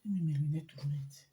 Mes lunettes tout nettes.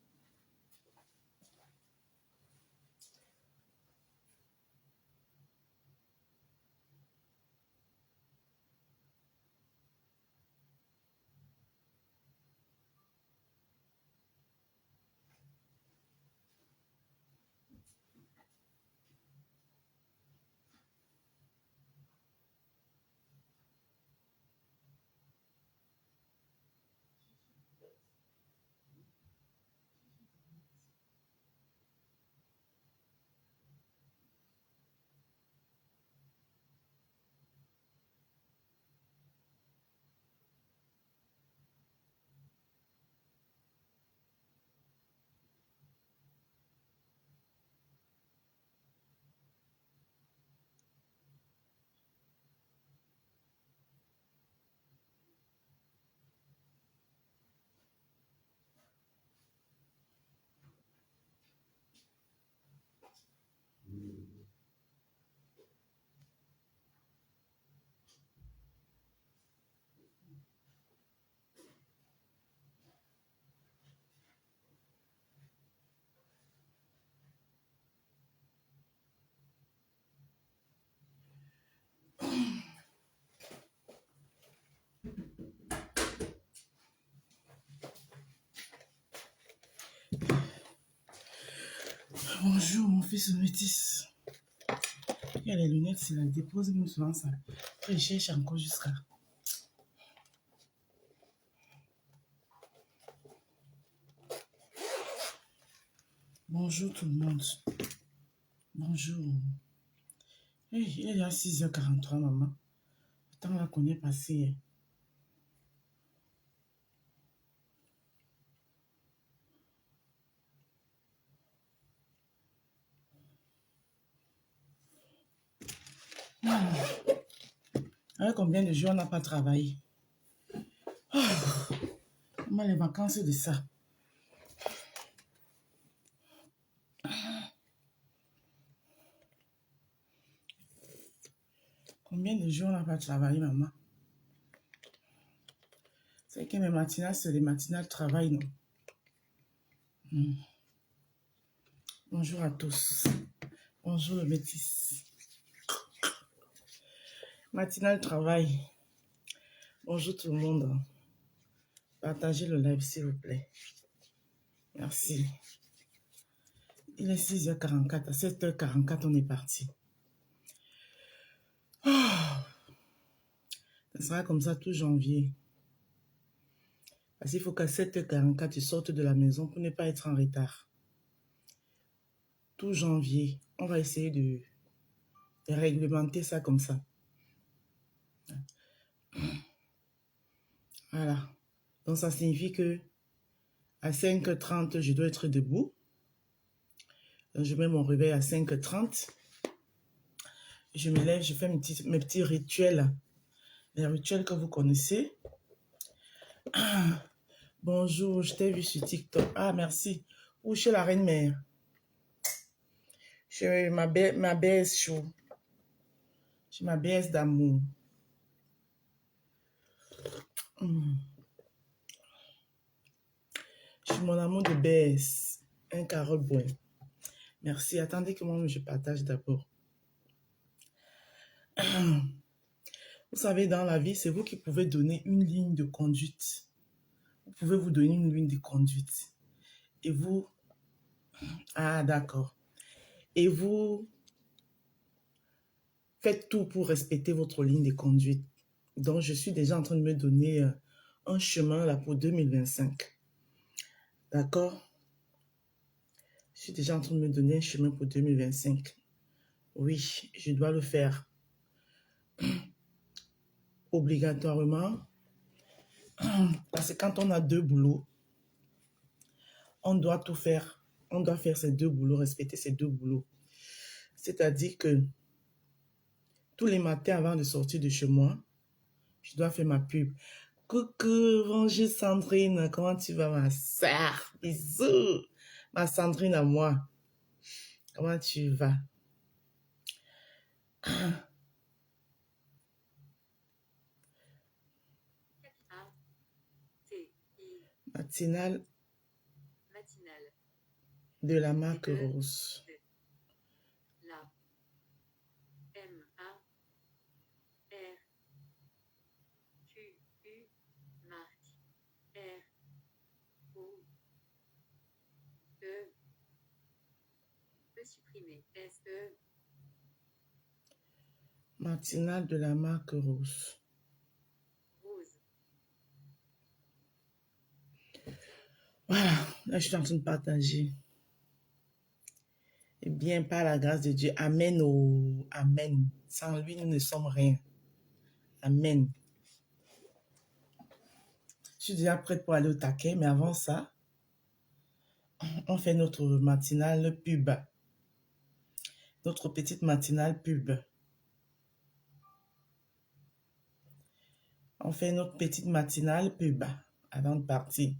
Bonjour, mon fils métis. Il y a les lunettes, c'est la dépose, même souvent ça. Après, je cherche encore jusqu'à. Bonjour tout le monde. Bonjour. Hey, il est déjà 6h43, maman. Le temps là qu'on est passé. Avec combien de jours on n'a pas travaillé? Comment les vacances de ça? Combien de jours on n'a pas travaillé, maman? C'est que mes matinales, c'est les matinales travail, non? Bonjour à tous. Bonjour le métis. Matinale travail. Bonjour tout le monde. Partagez le live s'il vous plaît. Merci. Il est 6h44. À 7h44, on est parti. Ça sera comme ça tout janvier. Parce qu'il faut qu'à 7h44, tu sortes de la maison pour ne pas être en retard. Tout janvier, on va essayer de réglementer ça comme ça. Voilà. Donc ça signifie que à 5h30, je dois être debout. Donc, je mets mon réveil à 5h30. Je me lève, je fais mes petits rituels. Les rituels que vous connaissez. Bonjour, je t'ai vu sur TikTok. Ah, merci. Ou chez la reine-mère. J'ai ma baisse chaud. J'ai ma baisse d'amour. J'ai mon amour de baisse. Un Carole Boin. Merci. Attendez que moi, je partage d'abord. Vous savez, dans la vie, c'est vous qui pouvez donner une ligne de conduite. Vous pouvez vous donner une ligne de conduite. Et vous... Ah, d'accord. Et vous faites tout pour respecter votre ligne de conduite. Donc, je suis déjà en train de me donner un chemin là pour 2025. D'accord? Je suis déjà en train de me donner un chemin pour 2025. Oui, je dois le faire. Obligatoirement. Parce que quand on a 2 boulots, on doit tout faire. On doit faire ces 2 boulots, respecter ces 2 boulots. C'est-à-dire que tous les matins avant de sortir de chez moi, je dois faire ma pub. Coucou, bonjour Sandrine, comment tu vas ma sœur? Bisous, ma Sandrine à moi. Comment tu vas? Matinale de la marque Rose. Matinale de la marque Rose. Voilà, là je suis en train de partager. Eh bien, par la grâce de Dieu, Amen. Oh, Amen. Sans lui, nous ne sommes rien. Amen. Je suis déjà prête pour aller au taquet, mais avant ça, on fait notre matinale pub. Notre petite matinale pub. On fait notre petite matinale pub avant de partir.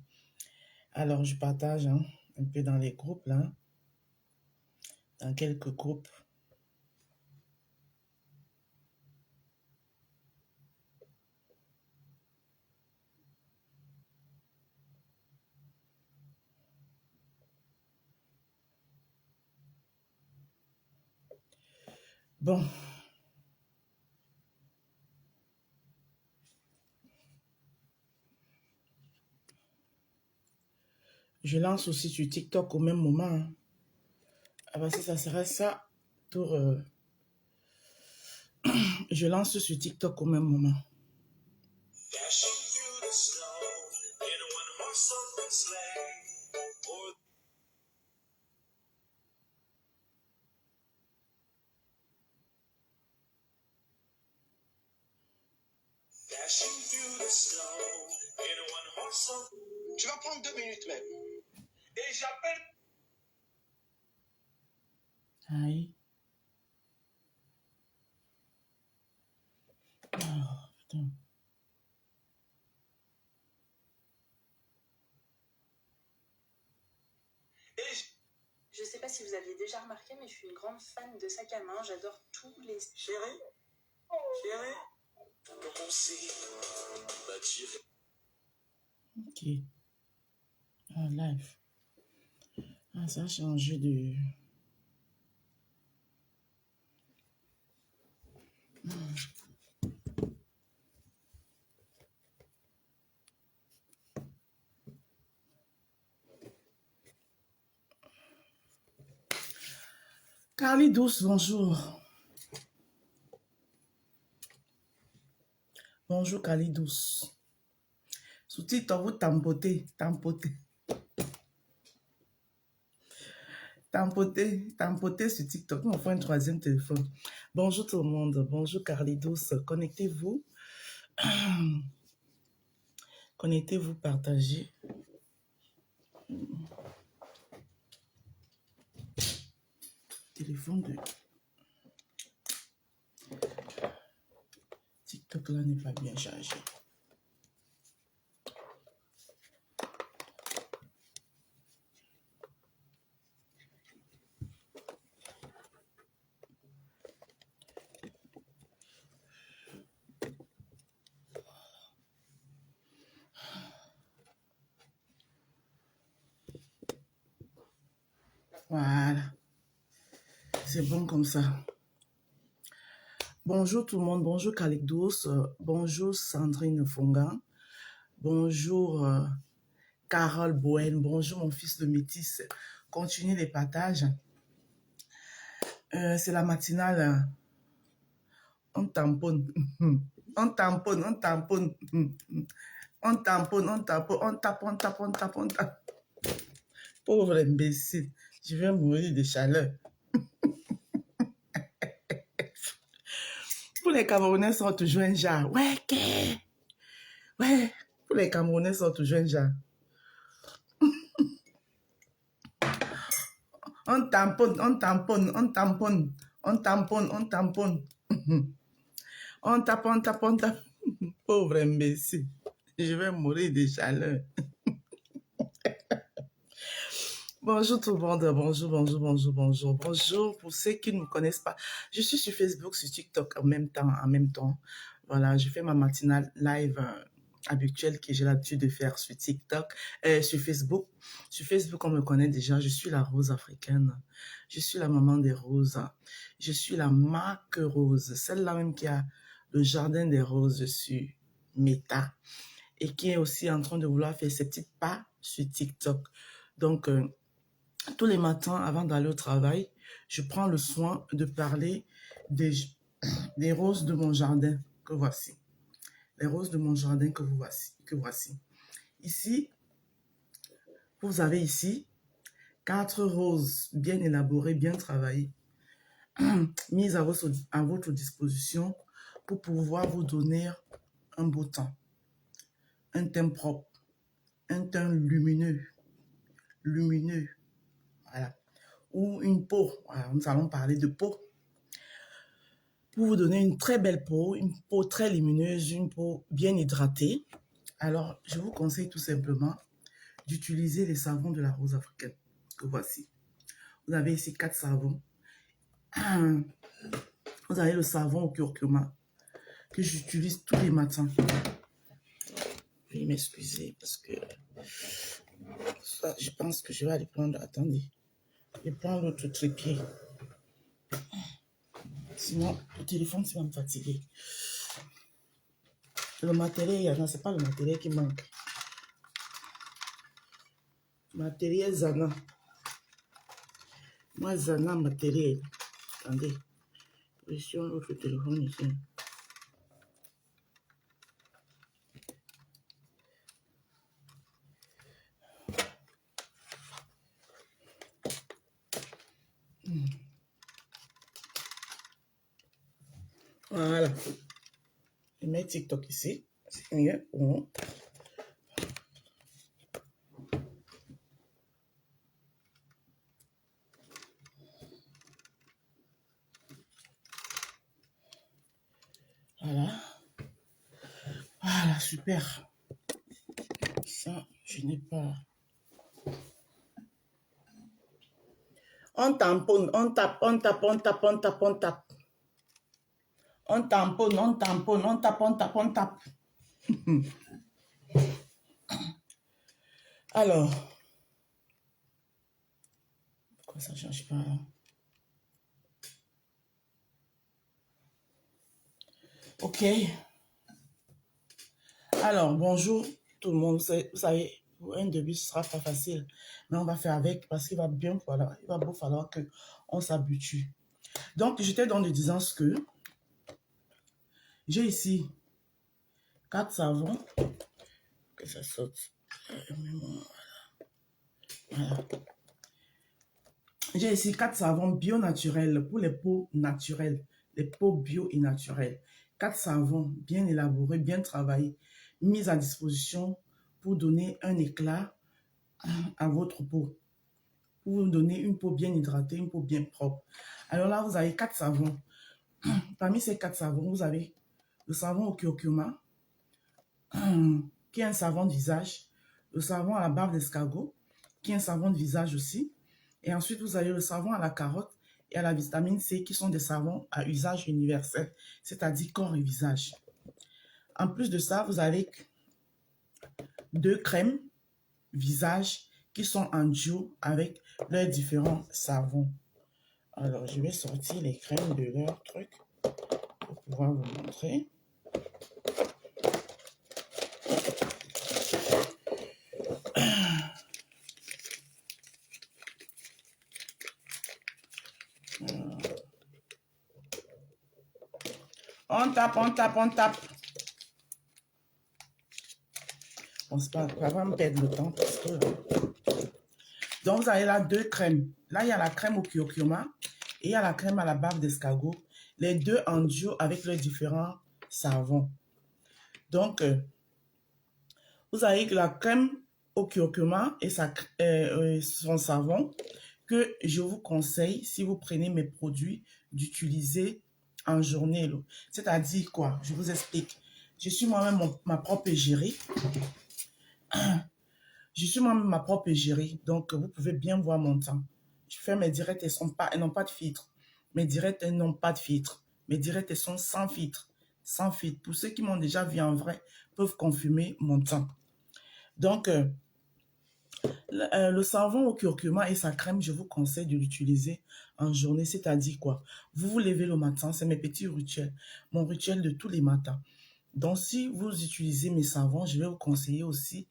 Alors, je partage un peu dans les groupes, là. Dans quelques groupes. Bon. Je lance aussi sur TikTok au même moment. Hein. Ah bah si ça serait ça, pour... je lance sur TikTok au même moment. Tu vas prendre 2 minutes même. Et j'appelle. Aïe. Oh, putain. Je sais pas si vous aviez déjà remarqué, mais je suis une grande fan de sac à main. J'adore tous les... Chérie, Ok. Ah, live. Ah, ça a changé de... Carly Douce, bonjour. Bonjour Carly Douce. Sous TikTok, vous tampotez. Tampotez sur TikTok. On fait un 3e téléphone. Bonjour tout le monde. Bonjour Carly Douce. Connectez-vous. Connectez-vous, partagez. Téléphone de TikTok là n'est pas bien chargé. Voilà. C'est bon comme ça. Bonjour tout le monde. Bonjour Kalikdos. Bonjour Sandrine Fonga. Bonjour Carole Bohen. Bonjour mon fils de métis. Continuez les partages. C'est la matinale. On tamponne. On tamponne, on tamponne. On tamponne, on tape, on tape, on tape, on tape, on tape. Pauvre imbécile. Je vais mourir de chaleur. Pour les Camerounais sont toujours un genre. Ouais, qu'est? Ouais. Pour les Camerounais sont toujours un genre. On tamponne, on tamponne, on tamponne. On tamponne, on tamponne. On tape, on tape, on tape. Pauvre imbécile. Je vais mourir de chaleur. Bonjour tout le monde, bonjour, bonjour, bonjour, bonjour, bonjour. Pour ceux qui ne me connaissent pas, je suis sur Facebook, sur TikTok en même temps. Voilà, je fais ma matinale live habituelle que j'ai l'habitude de faire sur TikTok, sur Facebook. Sur Facebook, on me connaît déjà, je suis la rose africaine. Je suis la maman des roses. Je suis la marque rose, celle-là même qui a le jardin des roses sur Meta et qui est aussi en train de vouloir faire ses petits pas sur TikTok. Donc, tous les matins, avant d'aller au travail, je prends le soin de parler des roses de mon jardin que voici. Les roses de mon jardin que voici. Ici, vous avez ici 4 roses bien élaborées, bien travaillées, mises à votre disposition pour pouvoir vous donner un beau temps, un teint propre, un teint lumineux, voilà. Ou une peau, voilà, nous allons parler de peau, pour vous donner une très belle peau, une peau très lumineuse, une peau bien hydratée. Alors, je vous conseille tout simplement d'utiliser les savons de la rose africaine que voici. Vous avez ici 4 savons. Vous avez le savon au curcuma que j'utilise tous les matins. Veuillez m'excuser parce que ça, je pense que je vais aller prendre... Attendez. Je vais prendre l'autre trépied. Sinon, le téléphone, ça va me fatiguer. Le matériel, non, c'est pas le matériel qui manque. Matériel Zana. Moi, Zana, matériel. Attendez. Position l'autre téléphone ici. Voilà. Je mets TikTok ici. C'est mieux. Voilà. Voilà, super. Ça, je n'ai pas... On tamponne, on tape, on tape, on tape, on tape, on tape. On tamponne, on tamponne, on tape, on tape, on tape. Alors, pourquoi ça ne change pas? Ok. Alors, bonjour tout le monde. Vous savez, pour un début, ce ne sera pas facile. Mais on va faire avec parce qu'il va bien falloir, il va beau falloir qu'on s'habitue. Donc, j'étais dans le disant que j'ai ici 4 savons. Que ça saute. Voilà. J'ai ici 4 savons bio naturels pour les peaux naturelles. Les peaux bio et naturelles. 4 savons bien élaborés, bien travaillés, mis à disposition pour donner un éclat à votre peau. Pour vous donner une peau bien hydratée, une peau bien propre. Alors là, vous avez 4 savons. Parmi ces 4 savons, vous avez le savon au curcuma, qui est un savon de visage, le savon à la barbe d'escargot, qui est un savon de visage aussi, et ensuite vous avez le savon à la carotte et à la vitamine C, qui sont des savons à usage universel, c'est-à-dire corps et visage. En plus de ça, vous avez 2 crèmes visage qui sont en duo avec leurs différents savons. Alors, je vais sortir les crèmes de leur truc pour pouvoir vous montrer. On tape, on tape, on tape. Bon, c'est pas grave, on va me perdre le temps parce que... Donc, vous avez là 2 crèmes. Là, il y a la crème au curcuma et il y a la crème à la barbe d'escargot. Les deux en duo avec leurs différents savons. Donc, vous avez la crème au curcuma et son savon que je vous conseille, si vous prenez mes produits, d'utiliser en journée. C'est-à-dire quoi? Je vous explique. Je suis moi-même ma propre égérie. Je suis moi-même ma propre égérie, donc vous pouvez bien voir mon temps. Je fais mes directs, elles n'ont pas de filtre. Mes directs, elles n'ont pas de filtre. Mes directs, elles sont sans filtre. Sans filtre. Pour ceux qui m'ont déjà vu en vrai, peuvent confirmer mon temps. Donc, le savon au curcuma et sa crème, je vous conseille de l'utiliser en journée. C'est-à-dire quoi? Vous vous levez le matin, c'est mes petits rituels. Mon rituel de tous les matins. Donc, si vous utilisez mes savons, je vais vous conseiller aussi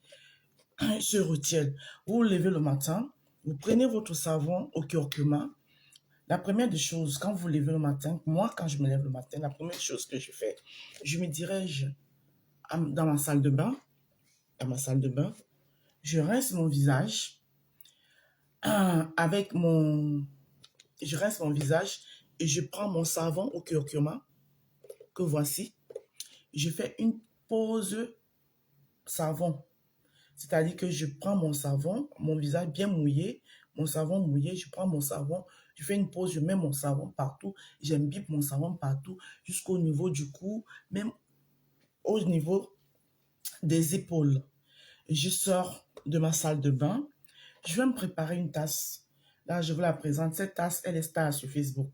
ce rituel. Vous vous levez le matin, vous prenez votre savon au curcuma. La première des choses, quand vous vous levez le matin, moi, quand je me lève le matin, la première chose que je fais, je me dirige dans ma salle de bain. Dans ma salle de bain, je rince mon visage avec mon... Je rince mon visage et je prends mon savon au curcuma, que voici. Je fais une pause savon. C'est-à-dire que je prends mon savon, mon visage bien mouillé, mon savon mouillé, je prends mon savon, je fais une pause, je mets mon savon partout, j'imbibe mon savon partout, jusqu'au niveau du cou, même au niveau des épaules. Je sors de ma salle de bain, je vais me préparer une tasse. Là, je vous la présente. Cette tasse, elle est star sur Facebook.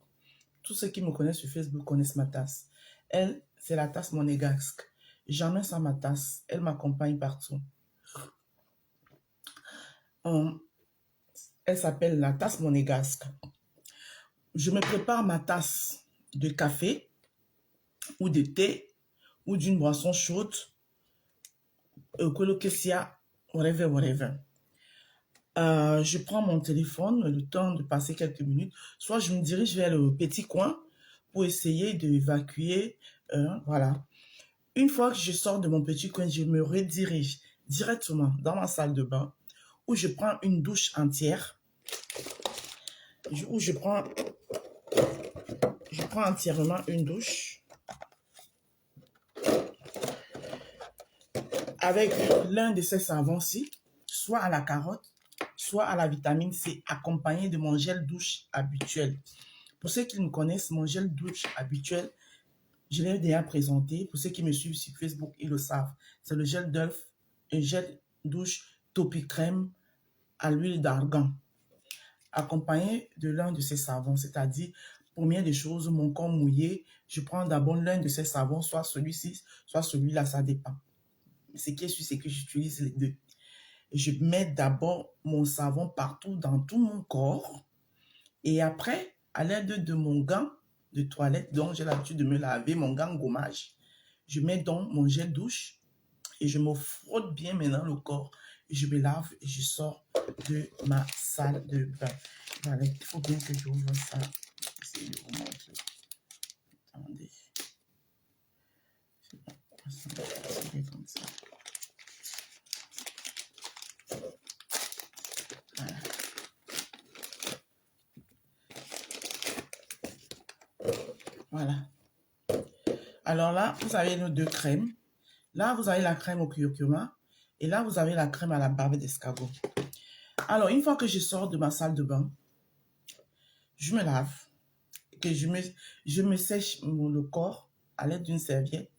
Tous ceux qui me connaissent sur Facebook connaissent ma tasse. Elle, c'est la tasse monégasque. Jamais sans ma tasse. Elle m'accompagne partout. Elle s'appelle la tasse monégasque. Je me prépare ma tasse de café ou de thé ou d'une boisson chaude, colocasia, whatever. Je prends mon téléphone, le temps de passer quelques minutes, soit je me dirige vers le petit coin pour essayer d'évacuer, voilà. Une fois que je sors de mon petit coin, je me redirige directement dans ma salle de bain où je prends une douche entière, où je prends entièrement une douche avec l'un de ces savons-ci, soit à la carotte, soit à la vitamine C, accompagné de mon gel douche habituel. Pour ceux qui me connaissent, mon gel douche habituel, je l'ai déjà présenté. Pour ceux qui me suivent sur Facebook, ils le savent. C'est le gel d'œuf, un gel douche Topicrème à l'huile d'argan, accompagné de l'un de ces savons, c'est-à-dire, première des choses, mon corps mouillé, je prends d'abord l'un de ces savons, soit celui-ci, soit celui-là, ça dépend. Ce qui est sûr, c'est que j'utilise les deux. Je mets d'abord mon savon partout dans tout mon corps et après, à l'aide de mon gant de toilette, dont j'ai l'habitude de me laver, mon gant gommage, je mets donc mon gel douche et je me frotte bien maintenant le corps. Je me lave et je sors de ma salle de bain. Voilà, il faut bien que je ouvre ça. J'essaie de vous montrer. Attendez. C'est comme ça. Voilà. Alors là, vous avez nos deux crèmes. Là, vous avez la crème au curcuma. Et là, vous avez la crème à la barbe d'escargot. Alors, une fois que je sors de ma salle de bain, je me lave. Que je me sèche le corps à l'aide d'une serviette.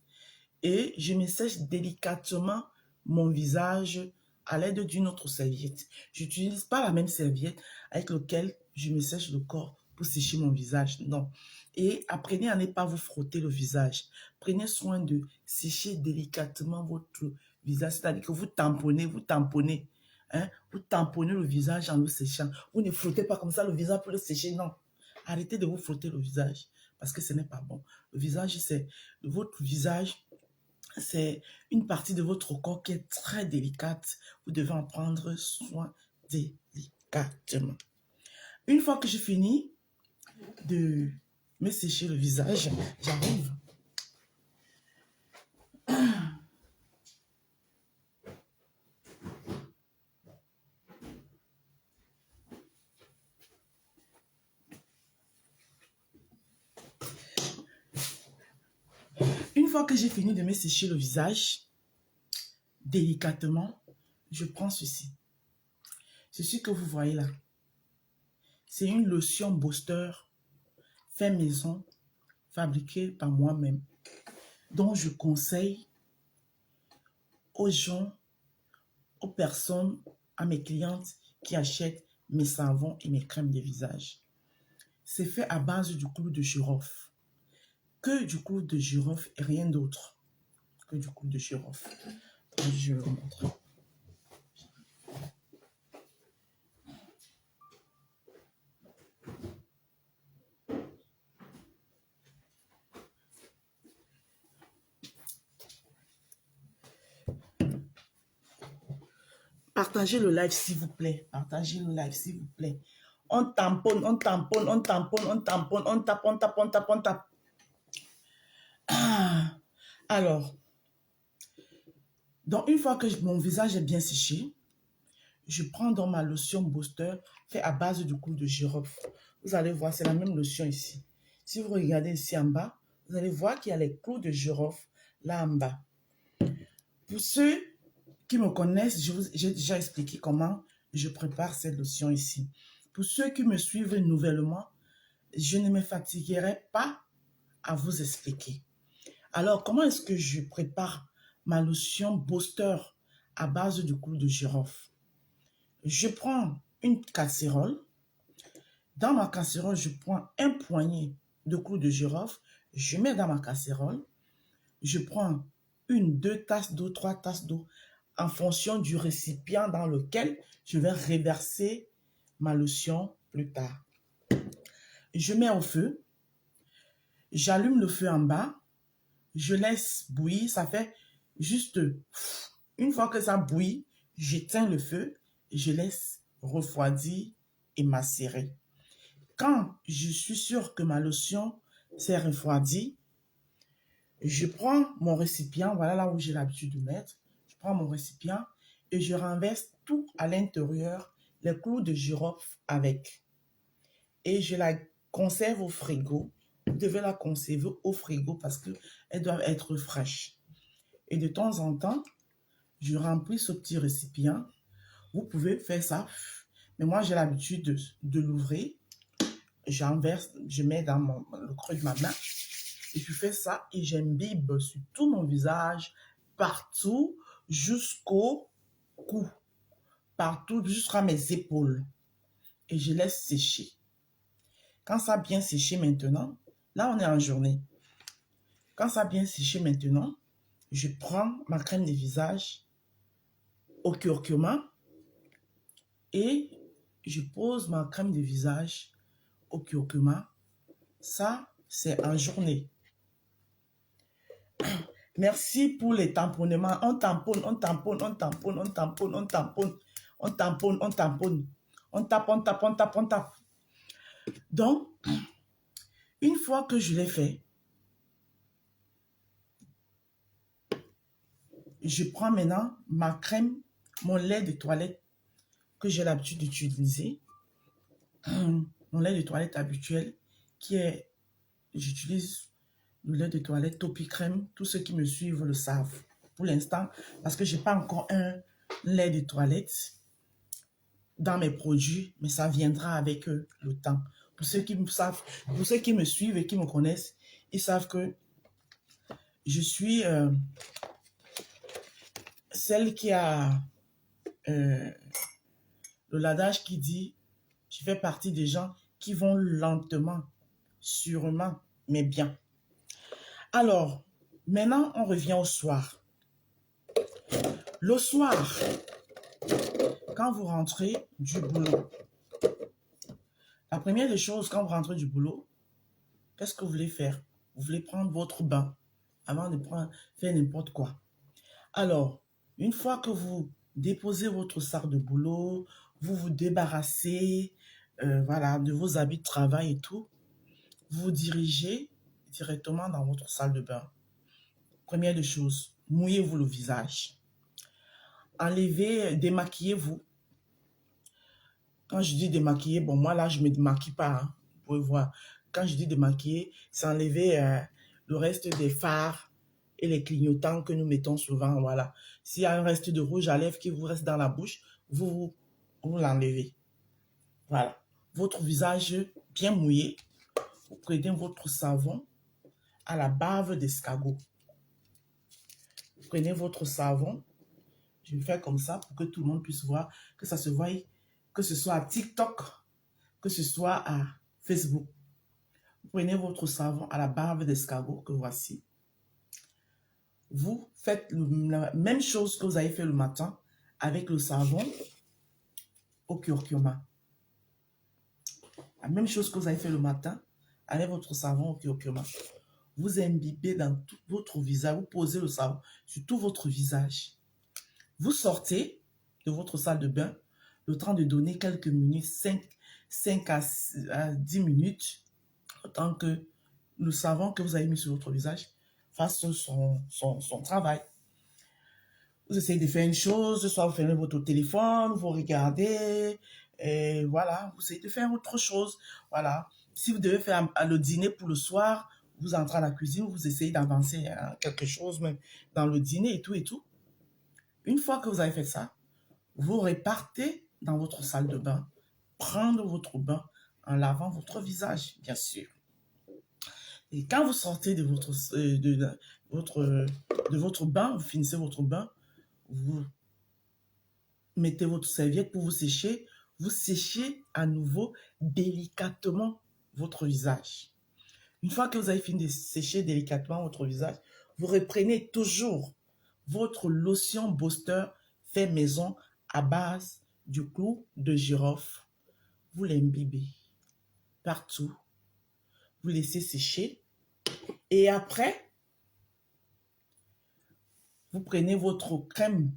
Et je me sèche délicatement mon visage à l'aide d'une autre serviette. Je n'utilise pas la même serviette avec laquelle je me sèche le corps pour sécher mon visage. Non. Et apprenez à ne pas vous frotter le visage. Prenez soin de sécher délicatement votre visage. C'est-à-dire que vous tamponnez. hein, vous tamponnez le visage en le séchant. Vous ne frottez pas comme ça le visage pour le sécher, non. Arrêtez de vous frotter le visage parce que ce n'est pas bon. Le visage, c'est votre visage, c'est une partie de votre corps qui est très délicate. Vous devez en prendre soin délicatement. Une fois que j'ai fini de me sécher le visage, j'arrive. Une fois que j'ai fini de me sécher le visage, délicatement, je prends ceci. Ceci que vous voyez là, c'est une lotion booster fait maison, fabriquée par moi-même, dont je conseille aux gens, aux personnes, à mes clientes qui achètent mes savons et mes crèmes de visage. C'est fait à base du clou de girofle. Que du clou de girofle et rien d'autre que du clou de girofle. Je vais vous montrer. Partagez le live s'il vous plaît. Partagez le live s'il vous plaît. On tamponne, on tamponne, on tamponne, on tamponne, on tape, on tape, on tape, on tape. Ah. Alors, donc une fois que mon visage est bien séché, je prends donc ma lotion booster fait à base du clou de girofle. Vous allez voir, c'est la même lotion ici. Si vous regardez ici en bas, vous allez voir qu'il y a les clous de girofle là en bas. Pour ceux qui me connaissent, j'ai déjà expliqué comment je prépare cette lotion ici. Pour ceux qui me suivent nouvellement, je ne me fatiguerai pas à vous expliquer. Alors, comment est-ce que je prépare ma lotion booster à base du clou de girofle? Je prends une casserole. Dans ma casserole, je prends un poignet de clou de girofle. Je mets dans ma casserole. Je prends 1, 2 tasses d'eau, 3 tasses d'eau en fonction du récipient dans lequel je vais reverser ma lotion plus tard. Je mets au feu. J'allume le feu en bas. Je laisse bouillir. Ça fait juste... Une fois que ça bouillit, j'éteins le feu. Je laisse refroidir et macérer. Quand je suis sûre que ma lotion s'est refroidie, je prends mon récipient, voilà là où j'ai l'habitude de mettre. Je prends mon récipient et je renverse tout à l'intérieur, les clous de girofle avec. Et je la conserve au frigo. Vous devez la conserver au frigo parce qu'elle doit être fraîche. Et de temps en temps, je remplis ce petit récipient. Vous pouvez faire ça, mais moi j'ai l'habitude de l'ouvrir. J'enverse, je mets dans le creux de ma main. Et je fais ça et j'imbibe sur tout mon visage, partout, jusqu'au cou, partout, jusqu'à mes épaules. Et je laisse sécher. Quand ça a bien séché maintenant, là on est en journée. Quand ça a bien séché maintenant, je prends ma crème de visage au curcuma et je pose ma crème de visage au curcuma. Ça, c'est en journée. Merci pour les tamponnements. On tamponne, on tamponne, on tamponne, on tamponne, on tamponne, on tamponne, on tamponne. On tape, on tape, on tape, on tape. Donc, une fois que je l'ai fait, je prends maintenant ma crème, mon lait de toilette que j'ai l'habitude d'utiliser. Mon lait de toilette habituel qui est, j'utilise le lait de toilette Topicrème. Tous ceux qui me suivent le savent pour l'instant parce que je n'ai pas encore un lait de toilette dans mes produits, mais ça viendra avec le temps. Pour ceux qui me savent, pour ceux qui me suivent et qui me connaissent, ils savent que je suis celle qui a le ladage qui dit je fais partie des gens qui vont lentement, sûrement, mais bien. Alors, maintenant, on revient au soir. Le soir, quand vous rentrez du boulot, la première des choses, quand vous rentrez du boulot, qu'est-ce que vous voulez faire? Vous voulez prendre votre bain avant de faire n'importe quoi. Alors, une fois que vous déposez votre sac de boulot, vous vous débarrassez voilà, de vos habits de travail et tout, vous vous dirigez directement dans votre salle de bain. Première des choses, mouillez-vous le visage. Enlevez, démaquillez-vous. Quand je dis démaquiller, bon, moi là, je ne me démaquille pas. Hein, vous pouvez voir. Quand je dis démaquiller, c'est enlever le reste des fards et les clignotants que nous mettons souvent. Voilà. S'il y a un reste de rouge à lèvres qui vous reste dans la bouche, vous l'enlevez. Voilà. Votre visage bien mouillé. Vous prenez votre savon à la bave d'escargot. Vous prenez votre savon. Je vais faire comme ça pour que tout le monde puisse voir, que ça se voie, que ce soit à TikTok, que ce soit à Facebook. Vous prenez votre savon à la bave d'escargot que voici. Vous faites la même chose que vous avez fait le matin avec le savon au curcuma. La même chose que vous avez fait le matin avec votre savon au curcuma. Vous imbibez dans tout votre visage, vous posez le savon sur tout votre visage. Vous sortez de votre salle de bain, le temps de donner quelques minutes, 5 à 10 minutes, le temps que le savon que vous avez mis sur votre visage fasse son travail. Vous essayez de faire une chose, soit vous fermez votre téléphone, vous regardez, et voilà, vous essayez de faire autre chose. Voilà. Si vous devez faire le dîner pour le soir, vous entrez à la cuisine, vous essayez d'avancer quelque chose même dans le dîner et tout et tout. Une fois que vous avez fait ça, vous repartez dans votre salle de bain, prendre votre bain en lavant votre visage, bien sûr. Et quand vous sortez de votre bain, vous finissez votre bain, vous mettez votre serviette pour vous sécher à nouveau délicatement votre visage. Une fois que vous avez fini de sécher délicatement votre visage, vous reprenez toujours votre lotion booster fait maison à base du clou de girofle. Vous l'imbibez partout. Vous laissez sécher. Et après, vous prenez votre crème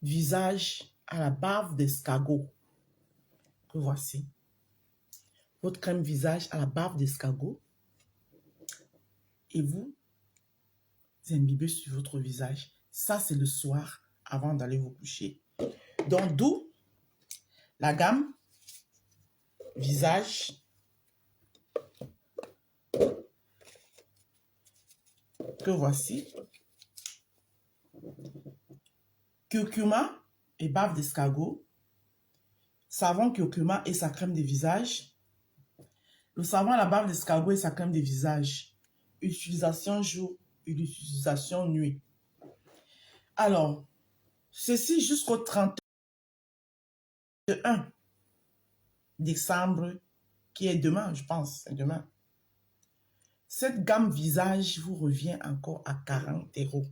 visage à la bave d'escargot. Que voici. Votre crème visage à la bave d'escargot. Et vous imbibez sur votre visage. Ça, c'est le soir avant d'aller vous coucher. Donc, d'où la gamme visage que voici. Curcuma et bave d'escargot. Savon curcuma et sa crème de visage. Le savon à la bave d'escargot et sa crème de visage. Utilisation jour et utilisation nuit. Alors, ceci jusqu'au 31 décembre, qui est demain, je pense, c'est demain. Cette gamme visage vous revient encore à 40 €.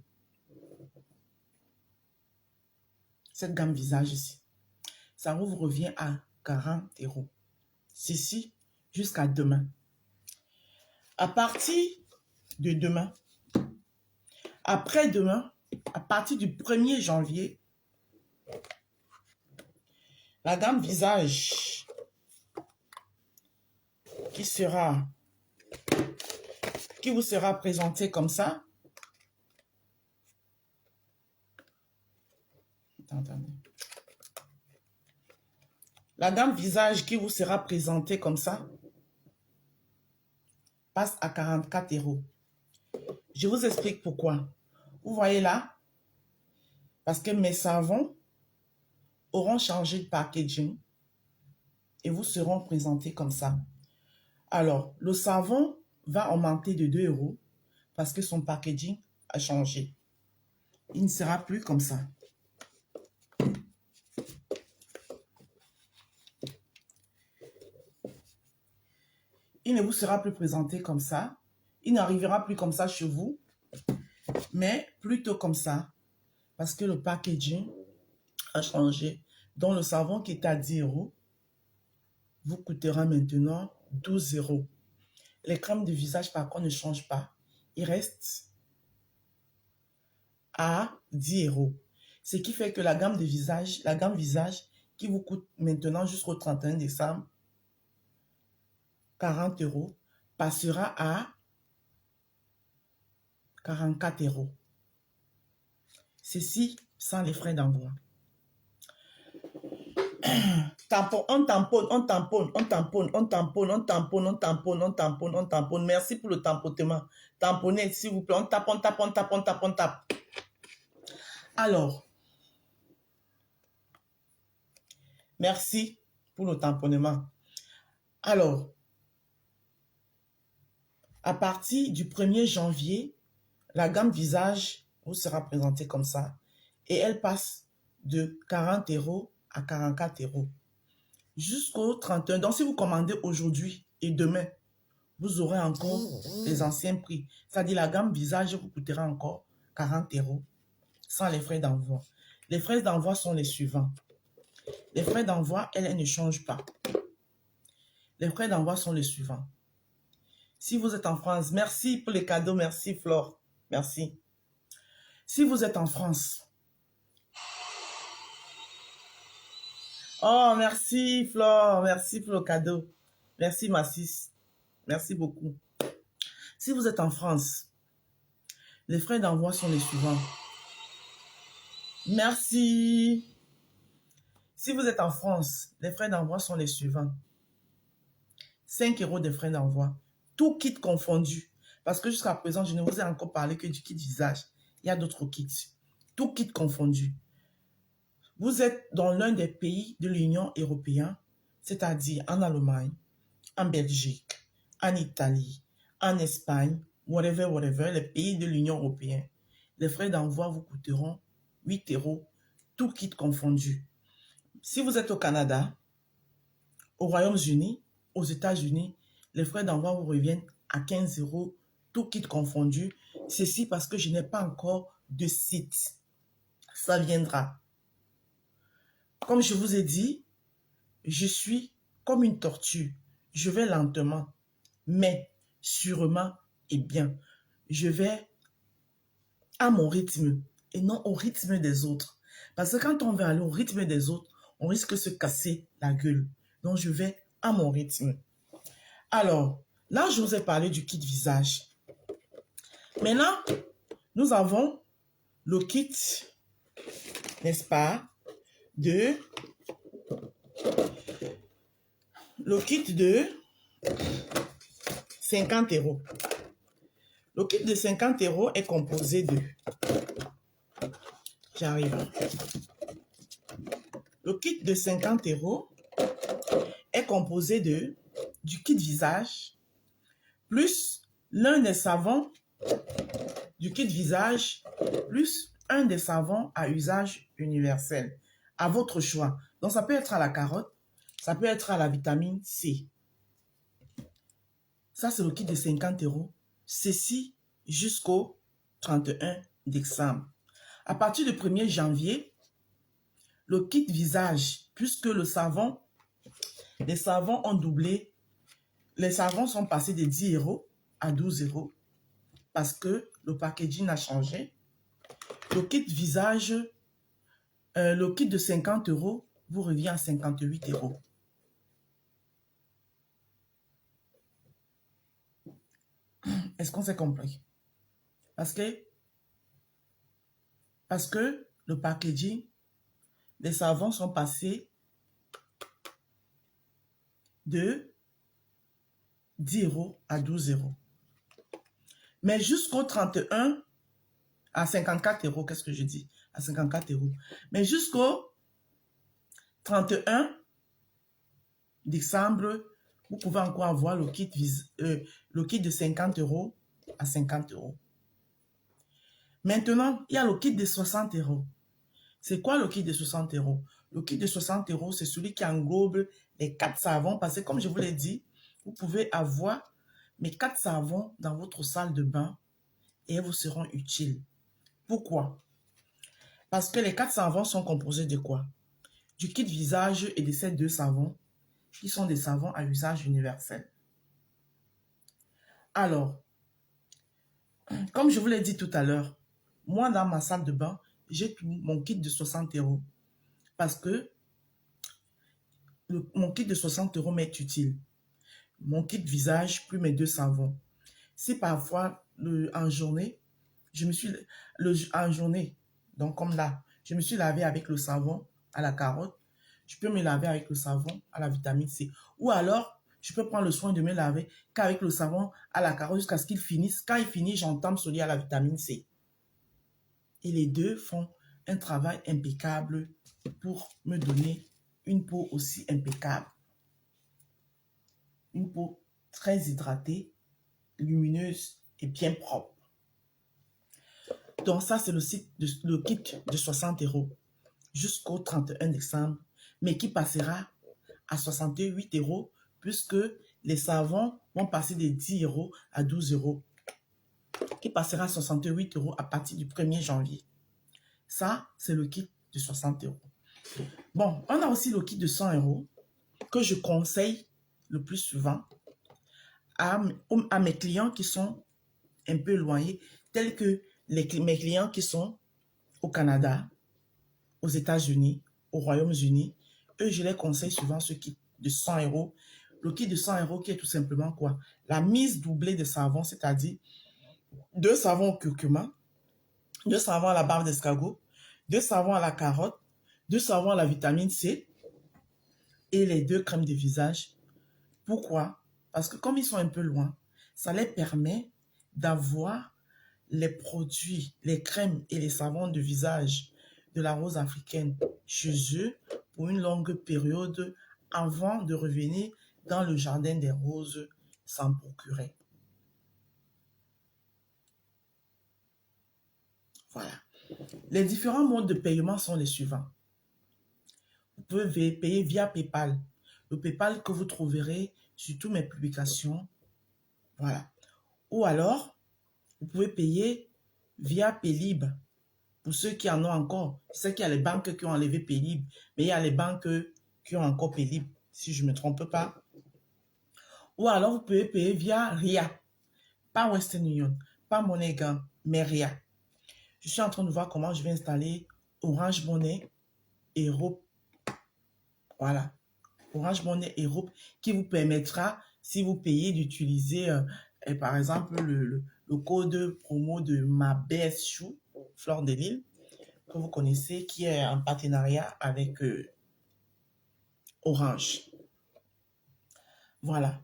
Cette gamme visage ici, ça vous revient à 40 €. Ceci jusqu'à demain. À partir de demain, après-demain, à partir du 1er janvier, la gamme visage qui vous sera présentée comme ça. Attendez. La gamme visage qui vous sera présentée comme ça passe à 44 €. Je vous explique pourquoi. Vous voyez là, parce que mes savons auront changé de packaging et vous seront présentés comme ça. Alors, le savon va augmenter de 2 € parce que son packaging a changé. Il ne sera plus comme ça. Il ne vous sera plus présenté comme ça. Il n'arrivera plus comme ça chez vous, mais plutôt comme ça. parce que le packaging a changé. Donc, le savon qui est à 10 € vous coûtera maintenant 12 €. Les crèmes de visage, par contre, ne changent pas. Ils restent à 10 €. Ce qui fait que la gamme visage qui vous coûte maintenant jusqu'au 31 décembre 40 €, passera à 44 €. Ceci sans les frais d'envoi. On tamponne. Merci pour le tamponnement. Tamponnez, s'il vous plaît. On tape. Alors, merci pour le tamponnement. Alors, à partir du 1er janvier, la gamme visage vous sera présentée comme ça. Et elle passe de 40 € à 44 € jusqu'au 31. Donc, si vous commandez aujourd'hui et demain, vous aurez encore les anciens prix. C'est-à-dire la gamme visage vous coûtera encore 40 € sans les frais d'envoi. Les frais d'envoi sont les suivants. Les frais d'envoi, elles ne changent pas. Les frais d'envoi sont les suivants. Si vous êtes en France, merci pour les cadeaux, merci Flore, merci. Si vous êtes en France, oh merci Flore, merci pour le cadeau, merci Massis, merci beaucoup. Si vous êtes en France, les frais d'envoi sont les suivants. Merci. Si vous êtes en France, les frais d'envoi sont les suivants. 5 € de frais d'envoi. Tout kit confondu. Parce que jusqu'à présent, je ne vous ai encore parlé que du kit visage. Il y a d'autres kits. Tout kit confondu. Vous êtes dans l'un des pays de l'Union européenne, c'est-à-dire en Allemagne, en Belgique, en Italie, en Espagne, whatever, les pays de l'Union européenne. Les frais d'envoi vous coûteront 8 €, tout kit confondu. Si vous êtes au Canada, au Royaume-Uni, aux États-Unis, les frais d'envoi vous reviennent à 15 €, tout kit confondu. Ceci parce que je n'ai pas encore de site. Ça viendra. Comme je vous ai dit, je suis comme une tortue. Je vais lentement, mais sûrement et bien. Je vais à mon rythme et non au rythme des autres. Parce que quand on veut aller au rythme des autres, on risque de se casser la gueule. Donc, je vais à mon rythme. Alors, là, je vous ai parlé du kit visage. Maintenant, nous avons le kit, n'est-ce pas, de 50 €. Le kit de 50 € est composé de... J'arrive. Le kit de 50 € est composé du kit visage plus l'un des savons du kit visage plus un des savons à usage universel. À votre choix. Donc, ça peut être à la carotte, ça peut être à la vitamine C. Ça, c'est le kit de 50 €. Ceci jusqu'au 31 décembre. À partir du 1er janvier, le kit visage, puisque les savons ont doublé, les savons sont passés de 10 € à 12 € parce que le packaging a changé. Le kit visage, le kit de 50 € vous revient à 58 €. Est-ce qu'on s'est compris? Parce que le packaging, les savons sont passés de 10 € à 12 €. Mais jusqu'au 31, à 54 €, qu'est-ce que je dis? À 54 €. Mais jusqu'au 31 décembre, vous pouvez encore avoir le kit de 50 € à 50 €. Maintenant, il y a le kit de 60 €. C'est quoi le kit de 60 €? Le kit de 60 €, c'est celui qui englobe les 4 savons. Parce que comme je vous l'ai dit, vous pouvez avoir mes 4 savons dans votre salle de bain et elles vous seront utiles. Pourquoi? Parce que les 4 savons sont composés de quoi? Du kit visage et de ces 2 savons qui sont des savons à usage universel. Alors, comme je vous l'ai dit tout à l'heure, moi dans ma salle de bain, j'ai mon kit de 60 € parce que mon kit de 60 € m'est utile. Mon kit visage plus mes 2 savons. Si parfois en journée, en journée, donc comme là, je me suis lavé avec le savon à la carotte, je peux me laver avec le savon à la vitamine C. Ou alors, je peux prendre le soin de me laver qu'avec le savon à la carotte jusqu'à ce qu'il finisse. Quand il finit, j'entame celui à la vitamine C. Et les deux font un travail impeccable pour me donner une peau aussi impeccable. Une peau très hydratée, lumineuse et bien propre. Donc ça, c'est le kit de 60 € jusqu'au 31 décembre, mais qui passera à 68 € puisque les savons vont passer de 10 € à 12 €, qui passera à 68 € à partir du 1er janvier. Ça, c'est le kit de 60 €. Bon, on a aussi le kit de 100 € que je conseille le plus souvent à mes clients qui sont un peu éloignés, tels que mes clients qui sont au Canada, aux États-Unis, au Royaume-Uni. Eux, je les conseille souvent ce kit de 100 €. Le kit de 100 € qui est tout simplement quoi? La mise doublée de savon, c'est-à-dire 2 savons au curcuma, 2 savons à la barbe d'escargot, 2 savons à la carotte, 2 savons à la vitamine C et les 2 crèmes de visage. Pourquoi? Parce que comme ils sont un peu loin, ça les permet d'avoir les produits, les crèmes et les savons de visage de la rose africaine chez eux pour une longue période avant de revenir dans le jardin des roses s'en procurer. Voilà. Les différents modes de paiement sont les suivants. Vous pouvez payer via PayPal. Le PayPal que vous trouverez sur toutes mes publications. Voilà. Ou alors, vous pouvez payer via Paylib. Pour ceux qui en ont encore, je sais qu'il y a les banques qui ont enlevé Paylib, mais il y a les banques qui ont encore Paylib, si je ne me trompe pas. Ou alors, vous pouvez payer via RIA. Pas Western Union, pas MoneyGram, mais RIA. Je suis en train de voir comment je vais installer Orange Money et Europe. Voilà. Orange Money et Europe qui vous permettra, si vous payez, d'utiliser, par exemple, le code promo de ma BS Chou, Fleur de Lille, que vous connaissez, qui est en partenariat avec Orange. Voilà.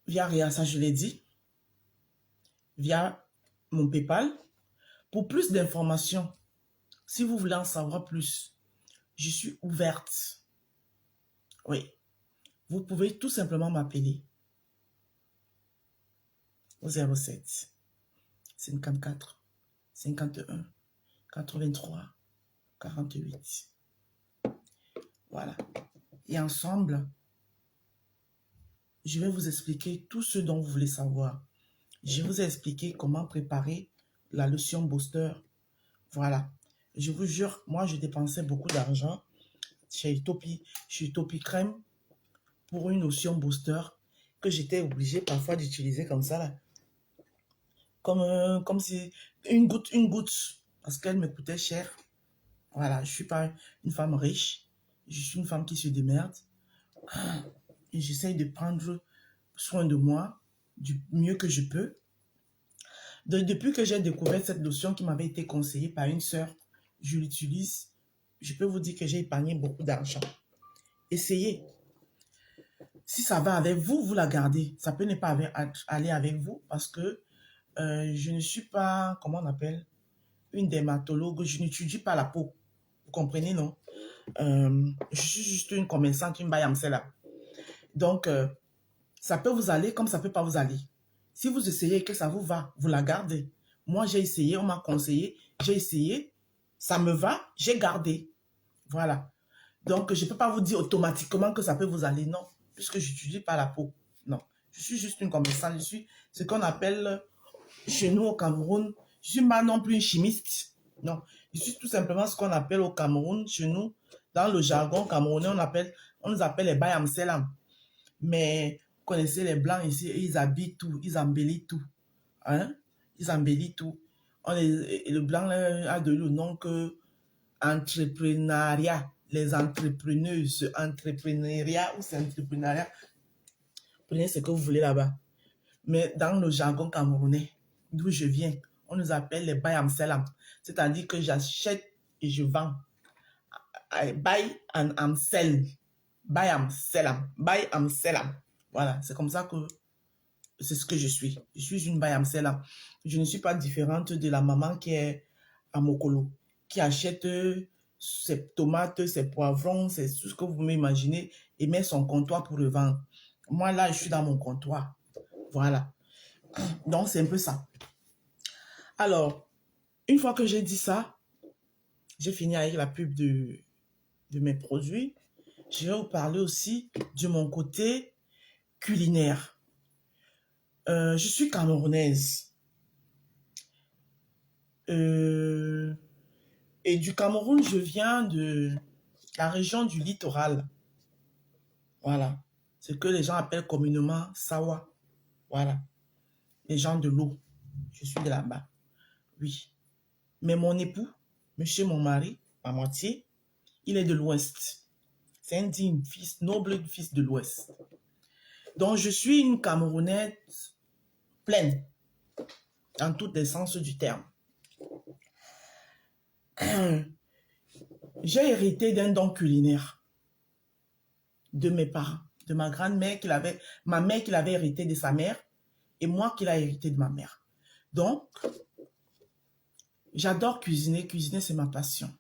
Via RIA, ça je l'ai dit. Via mon PayPal. Pour plus d'informations, si vous voulez en savoir plus, je suis ouverte. Oui. Vous pouvez tout simplement m'appeler au 07 54 51 83 48. Voilà. Et ensemble, je vais vous expliquer tout ce dont vous voulez savoir. Je vous ai expliqué comment préparer la lotion booster. Voilà. Je vous jure, moi, je dépensais beaucoup d'argent chez Utopie Crème pour une lotion booster que j'étais obligée parfois d'utiliser comme ça, là. Comme si une goutte, parce qu'elle me coûtait cher. Voilà, je ne suis pas une femme riche. Je suis une femme qui se démerde. Et j'essaye de prendre soin de moi du mieux que je peux. Depuis que j'ai découvert cette lotion qui m'avait été conseillée par une sœur, je l'utilise. Je peux vous dire que j'ai épargné beaucoup d'argent. Essayez. Si ça va avec vous, vous la gardez. Ça peut ne pas aller avec vous parce que je ne suis pas, comment on appelle, une dermatologue. Je n'étudie pas la peau. Vous comprenez, non? Je suis juste une commerçante, une bayamsela. Donc, ça peut vous aller comme ça peut pas vous aller. Si vous essayez et que ça vous va, vous la gardez. Moi, j'ai essayé, on m'a conseillé, j'ai essayé, ça me va, j'ai gardé. Voilà. Donc, je ne peux pas vous dire automatiquement que ça peut vous aller, non, puisque je n'étudie pas la peau. Non, je suis juste une commerçante, je suis ce qu'on appelle chez nous au Cameroun, je ne suis pas non plus une chimiste. Non, je suis tout simplement ce qu'on appelle au Cameroun, chez nous, dans le jargon camerounais, on nous appelle les bayam selam. Mais vous connaissez les blancs ici, ils habillent tout, ils embellissent tout. Hein? Ils embellissent tout. Le blanc là, a le nom que entrepreneuriat, les entrepreneuses, entrepreneuriat ou c'est entrepreneuriat. Prenez ce que vous voulez là-bas. Mais dans le jargon camerounais, d'où je viens, on nous appelle les bayam selam. C'est-à-dire que j'achète et je vends. I buy and I'm sell. Buy and selam. Buy and selam. Voilà, c'est comme ça que c'est ce que je suis. Je suis une bayam selam. Je ne suis pas différente de la maman qui est à Mokolo, qui achète ses tomates, ses poivrons, c'est tout ce que vous m'imaginez et met son comptoir pour le vendre. Moi, là, je suis dans mon comptoir. Voilà. Donc, c'est un peu ça. Alors, une fois que j'ai dit ça, j'ai fini avec la pub de mes produits. Je vais vous parler aussi de mon côté culinaire. Je suis camerounaise. Et du Cameroun, je viens de la région du littoral. Voilà. Ce que les gens appellent communément Sawa. Voilà. Les gens de l'eau. Je suis de là-bas. Oui. Mais mon époux, monsieur mon mari, ma moitié, il est de l'Ouest. C'est un digne fils, noble fils de l'Ouest. Donc, je suis une Camerounaise pleine, dans tous les sens du terme. J'ai hérité d'un don culinaire de mes parents, de ma grand-mère ma mère qui l'avait hérité de sa mère et moi qui l'ai hérité de ma mère. Donc, j'adore cuisiner. Cuisiner, c'est ma passion.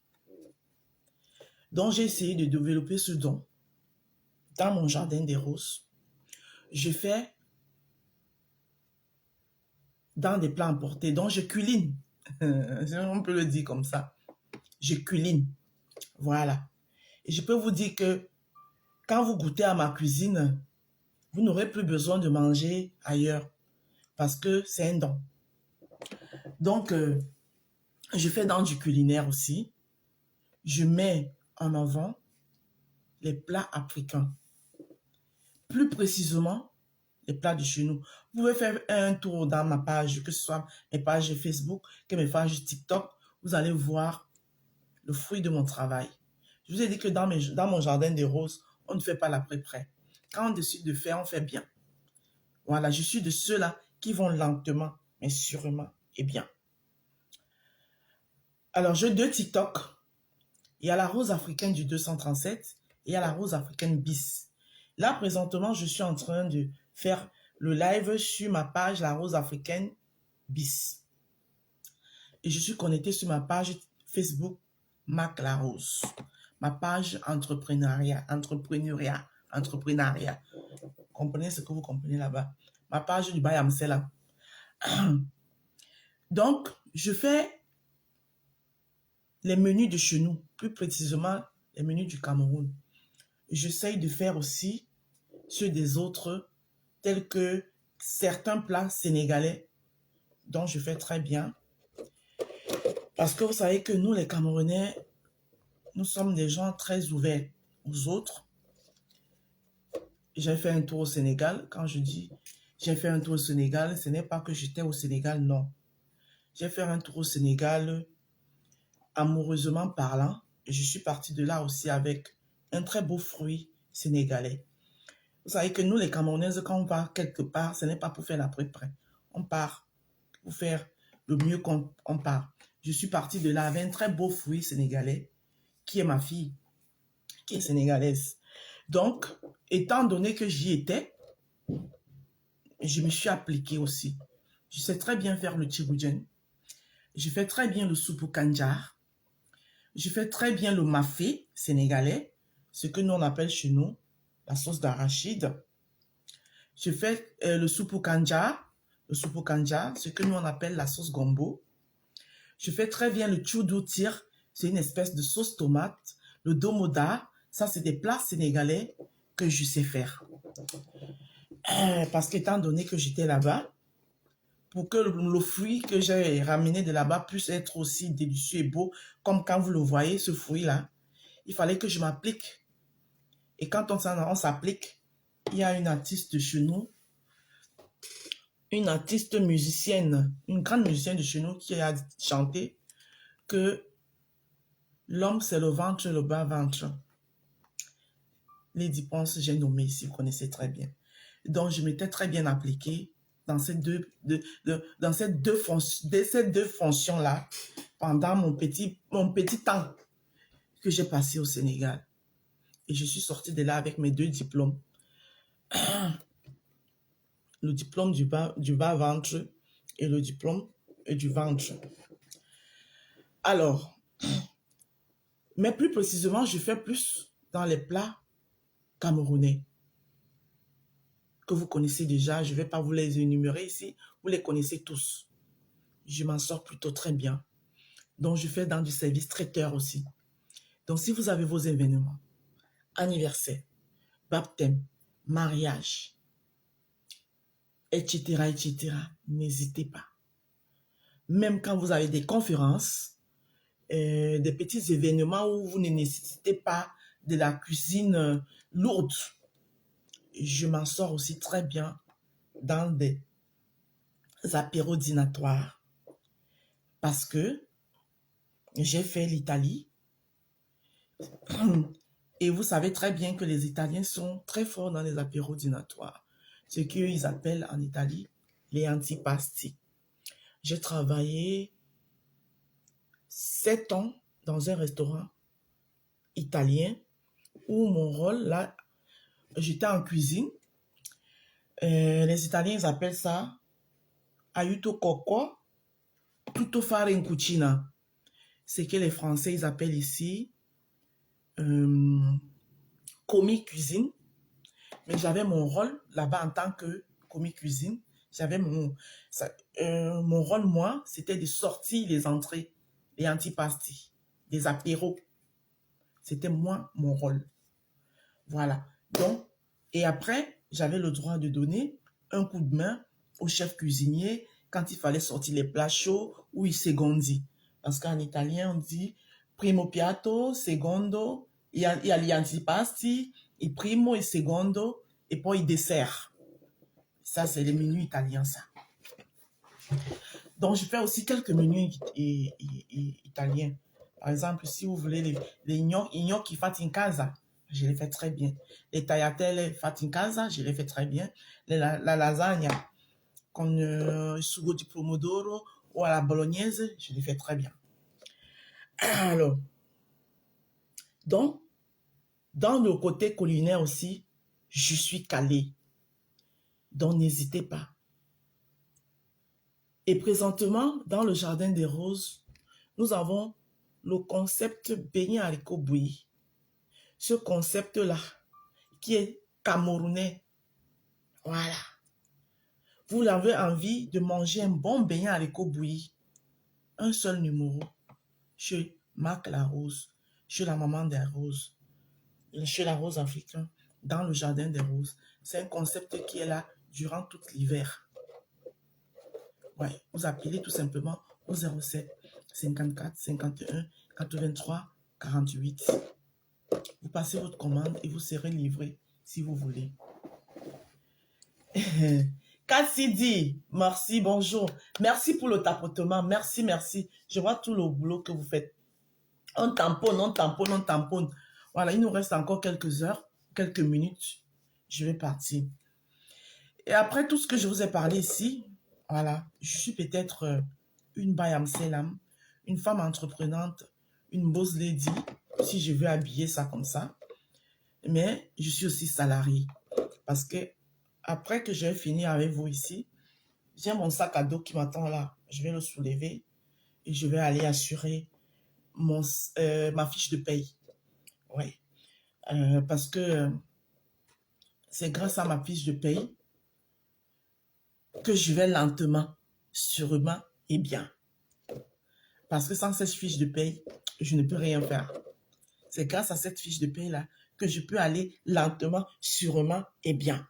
Donc, j'ai essayé de développer ce don dans mon jardin des roses. Je fais dans des plats emportés. Donc, je cuisine. On peut le dire comme ça. Je cuisine. Voilà. Et je peux vous dire que quand vous goûtez à ma cuisine, vous n'aurez plus besoin de manger ailleurs parce que c'est un don. Donc, je fais dans du culinaire aussi. Je mets en avant les plats africains. Plus précisément, les plats de chez nous. Vous pouvez faire un tour dans ma page, que ce soit mes pages Facebook, que mes pages TikTok. Vous allez voir le fruit de mon travail. Je vous ai dit que dans mon jardin des roses, on ne fait pas l'après-prêt. Quand on décide de faire, on fait bien. Voilà, je suis de ceux-là qui vont lentement, mais sûrement et bien. Alors, j'ai 2 TikTok. Il y a la rose africaine du 237 et il y a la rose africaine bis. Là, présentement, je suis en train de faire le live sur ma page La Rose Africaine bis. Et je suis connectée sur ma page Facebook Mac La Rose. Ma page entrepreneuriat. Comprenez ce que vous comprenez là-bas. Ma page du Bayam Selam. Donc, je fais les menus de chez nous, plus précisément les menus du Cameroun. J'essaye de faire aussi ceux des autres, tels que certains plats sénégalais, dont je fais très bien. Parce que vous savez que nous, les Camerounais, nous sommes des gens très ouverts aux autres. J'ai fait un tour au Sénégal. Quand je dis j'ai fait un tour au Sénégal, ce n'est pas que j'étais au Sénégal, non. J'ai fait un tour au Sénégal amoureusement parlant. Et je suis partie de là aussi avec un très beau fruit sénégalais. Vous savez que nous, les Camerounaises, quand on part quelque part, ce n'est pas pour faire l'après-prêt. On part pour faire le mieux qu'on part. Je suis partie de là avec un très beau fruit sénégalais, qui est ma fille, qui est sénégalaise. Donc, étant donné que j'y étais, je me suis appliquée aussi. Je sais très bien faire le tchiboudjen. Je fais très bien le soupou kanjar. Je fais très bien le mafé sénégalais, ce que nous on appelle chez nous la sauce d'arachide. Je fais le soupou kanjar, ce que nous on appelle la sauce gombo. Je fais très bien le tchoudoutir, c'est une espèce de sauce tomate. Le domoda, ça c'est des plats sénégalais que je sais faire. Parce qu'étant donné que j'étais là-bas, pour que le fruit que j'ai ramené de là-bas puisse être aussi délicieux et beau, comme quand vous le voyez, ce fruit-là, il fallait que je m'applique. Et quand on s'applique, il y a une artiste de chez nous, une artiste musicienne, une grande musicienne de chez nous qui a chanté que l'homme c'est le ventre, le bas-ventre. Lady Ponce, j'ai nommé ici, vous connaissez très bien. Donc, je m'étais très bien appliquée dans ces dans ces deux fonctions-là pendant mon petit temps que j'ai passé au Sénégal. Et je suis sortie de là avec mes 2 diplômes. Le diplôme du bas-ventre et le diplôme du ventre. Alors, mais plus précisément, je fais plus dans les plats camerounais que vous connaissez déjà. Je ne vais pas vous les énumérer ici. Vous les connaissez tous. Je m'en sors plutôt très bien. Donc, je fais dans du service traiteur aussi. Donc, si vous avez vos événements, anniversaire, baptême, mariage, etc., n'hésitez pas. Même quand vous avez des conférences, des petits événements où vous ne nécessitez pas de la cuisine lourde, je m'en sors aussi très bien dans des apéros dînatoires. Parce que j'ai fait l'Italie. Et vous savez très bien que les Italiens sont très forts dans les apéros dînatoires. Ce qu'ils appellent en Italie les antipasti. J'ai travaillé 7 ans dans un restaurant italien où mon rôle, là, j'étais en cuisine. Les Italiens, ils appellent ça aiuto cuoco, tutto fare in cucina. C'est que les Français, ils appellent ici commis cuisine. Mais j'avais mon rôle là-bas en tant que commis cuisine. J'avais mon rôle, moi, c'était de sortir les entrées, les antipasti, les apéros. C'était moi, mon rôle. Voilà. Donc, et après, j'avais le droit de donner un coup de main au chef cuisinier quand il fallait sortir les plats chauds ou i secondi. Parce qu'en italien, on dit primo piatto, secondo, il y a gli antipasti, il primo et secondo, et puis il dessert. Ça, c'est les menus italiens, ça. Donc, je fais aussi quelques menus italiens. Par exemple, si vous voulez les gnocchi fatti in casa, je les fais très bien. Les tagliatelle fatti in casa, je les fais très bien. La lasagna con sugo di pomodoro ou à la bolognaise, je les fais très bien. Alors, donc, dans le côté culinaire aussi, je suis calée. Donc, n'hésitez pas. Et présentement, dans le Jardin des Roses, nous avons le concept beignet haricot bouilli. Ce concept-là, qui est camerounais. Voilà. Vous avez envie de manger un bon beignet haricot bouilli. Un seul numéro. Chez Marc la Rose. Chez la maman des roses. Chez la rose africaine. Dans le Jardin des Roses. C'est un concept qui est là durant tout l'hiver. Ouais, vous appelez tout simplement au 07 54 51 83 48. Vous passez votre commande et vous serez livré si vous voulez. Cassidy, merci, bonjour. Merci pour le tapotement. Merci, merci. Je vois tout le boulot que vous faites. On tamponne, on tamponne, on tamponne. Voilà, il nous reste encore quelques heures, quelques minutes. Je vais partir. Et après tout ce que je vous ai parlé ici, voilà, je suis peut-être une Bayam Selam, une femme entreprenante, une boss lady, si je veux habiller ça comme ça. Mais je suis aussi salariée. Parce que après que j'ai fini avec vous ici, j'ai mon sac à dos qui m'attend là. Je vais le soulever et je vais aller assurer ma fiche de paye. Oui. Parce que c'est grâce à ma fiche de paye que je vais lentement, sûrement et bien. Parce que sans cette fiche de paye, je ne peux rien faire. C'est grâce à cette fiche de paye-là que je peux aller lentement, sûrement et bien.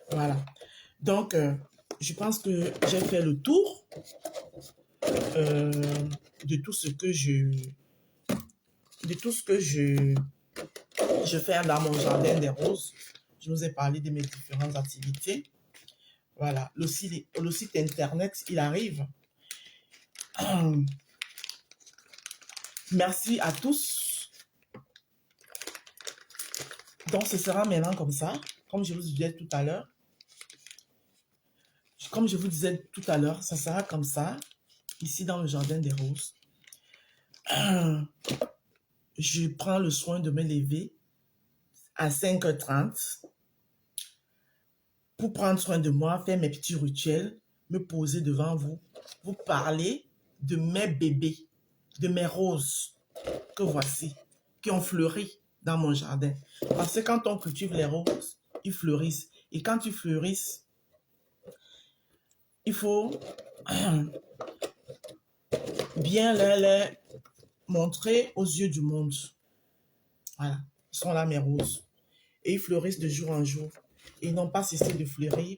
Voilà. Donc, je pense que j'ai fait le tour de tout ce que je fais dans mon jardin des roses. Je vous ai parlé de mes différentes activités. Voilà, le site internet, il arrive. Merci à tous. Donc, ce sera maintenant comme ça, comme je vous disais tout à l'heure. Comme je vous disais tout à l'heure, ça sera comme ça, ici dans le jardin des roses. Je prends le soin de me lever à 5h30 pour prendre soin de moi, faire mes petits rituels, me poser devant vous, vous parler de mes bébés, de mes roses que voici, qui ont fleuri dans mon jardin. Parce que quand on cultive les roses, ils fleurissent. Et quand ils fleurissent, il faut bien les montrer aux yeux du monde. Voilà, ils sont là mes roses. Et ils fleurissent de jour en jour. Ils n'ont pas cessé de fleurir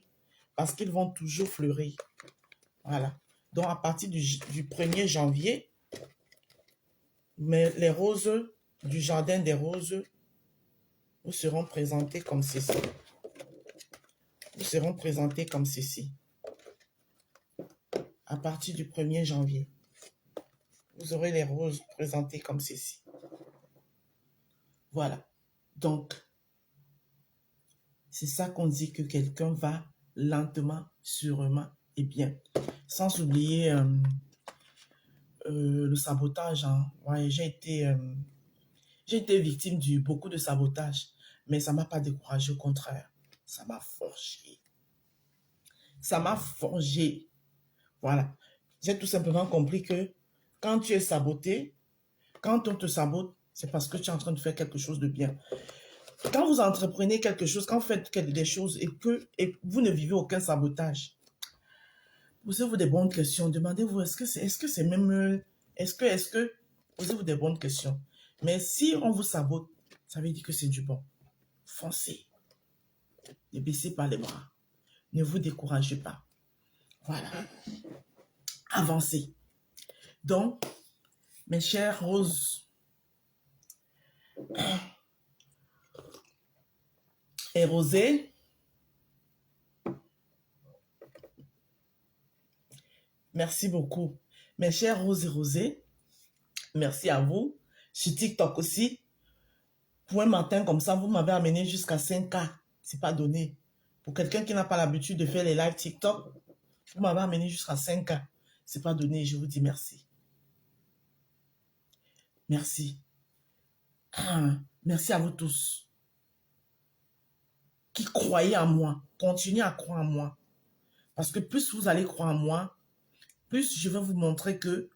parce qu'ils vont toujours fleurir. Voilà. Donc à partir du 1er janvier, les roses du jardin des roses vous seront présentées comme ceci. Vous seront présentées comme ceci. À partir du 1er janvier, vous aurez les roses présentées comme ceci. Voilà. Donc, c'est ça qu'on dit que quelqu'un va lentement, sûrement et bien. Sans oublier le sabotage. Hein. Ouais, j'ai été victime de beaucoup de sabotage, mais ça ne m'a pas découragé, au contraire. Ça m'a forgé. Ça m'a forgé. Voilà. J'ai tout simplement compris que quand tu es saboté, quand on te sabote, c'est parce que tu es en train de faire quelque chose de bien. Quand vous entreprenez quelque chose, quand vous faites des choses et que vous ne vivez aucun sabotage, posez-vous des bonnes questions. Demandez-vous, est-ce que, posez-vous des bonnes questions. Mais si on vous sabote, ça veut dire que c'est du bon. Foncez. Ne baissez pas les bras. Ne vous découragez pas. Voilà. Avancez. Donc, mes chères roses et rosés, merci beaucoup. Mes chères roses et rosés, merci à vous. Sur TikTok aussi, pour un matin comme ça, vous m'avez amené jusqu'à 5K. C'est pas donné. Pour quelqu'un qui n'a pas l'habitude de faire les lives TikTok, vous m'avez amené jusqu'à 5K. C'est pas donné. Je vous dis merci. Merci. Merci à vous tous qui croyez en moi. Continuez à croire en moi. Parce que plus vous allez croire en moi, plus je vais vous montrer que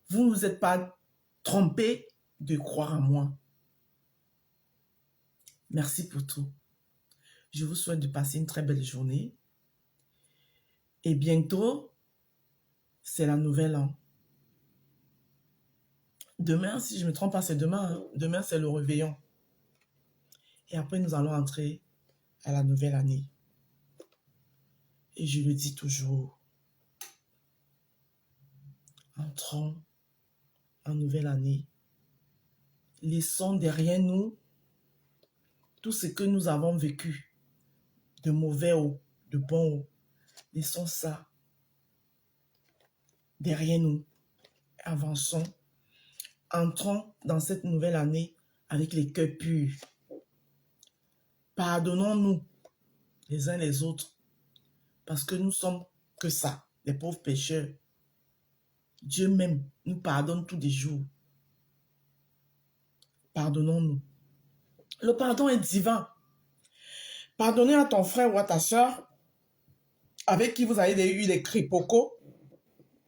vous ne vous êtes pas trompé de croire en moi. Merci pour tout. Je vous souhaite de passer une très belle journée. Et bientôt, c'est la nouvelle an. Demain, si je ne me trompe pas, c'est demain. Hein? Demain, c'est le réveillon. Et après, nous allons entrer à la nouvelle année. Et je le dis toujours, entrons en nouvelle année. Laissons derrière nous tout ce que nous avons vécu, de mauvais ou de bon. Laissons ça derrière nous. Avançons. Entrons dans cette nouvelle année avec les cœurs purs. Pardonnons-nous les uns les autres parce que nous sommes que ça, les pauvres pécheurs. Dieu même nous pardonne tous les jours. Pardonnons-nous. Le pardon est divin. Pardonnez à ton frère ou à ta soeur avec qui vous avez eu des crépocos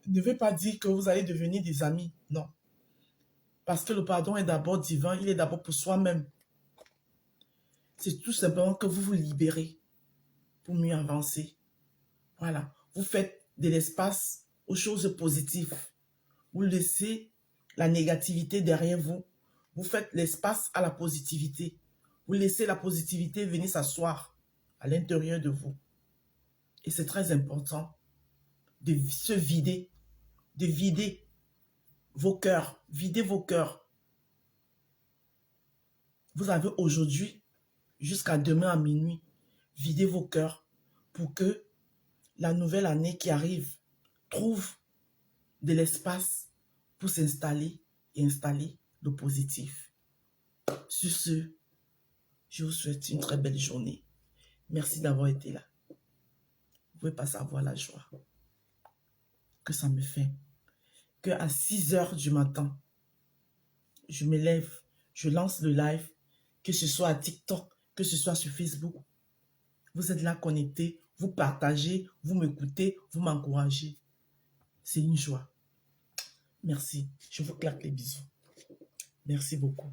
ne veut pas dire que vous allez devenir des amis. Non. Parce que le pardon est d'abord divin, il est d'abord pour soi-même. C'est tout simplement que vous vous libérez pour mieux avancer. Voilà. Vous faites de l'espace aux choses positives. Vous laissez la négativité derrière vous. Vous faites l'espace à la positivité. Vous laissez la positivité venir s'asseoir à l'intérieur de vous. Et c'est très important de se vider, de vider vos cœurs, videz vos cœurs. Vous avez aujourd'hui jusqu'à demain à minuit, videz vos cœurs pour que la nouvelle année qui arrive trouve de l'espace pour s'installer et installer le positif. Sur ce, je vous souhaite une très belle journée. Merci d'avoir été là. Vous pouvez pas savoir la joie que ça me fait. Que à 6 heures du matin, je me lève, je lance le live, que ce soit à TikTok, que ce soit sur Facebook. Vous êtes là connectés, vous partagez, vous m'écoutez, vous m'encouragez. C'est une joie. Merci. Je vous claque les bisous. Merci beaucoup.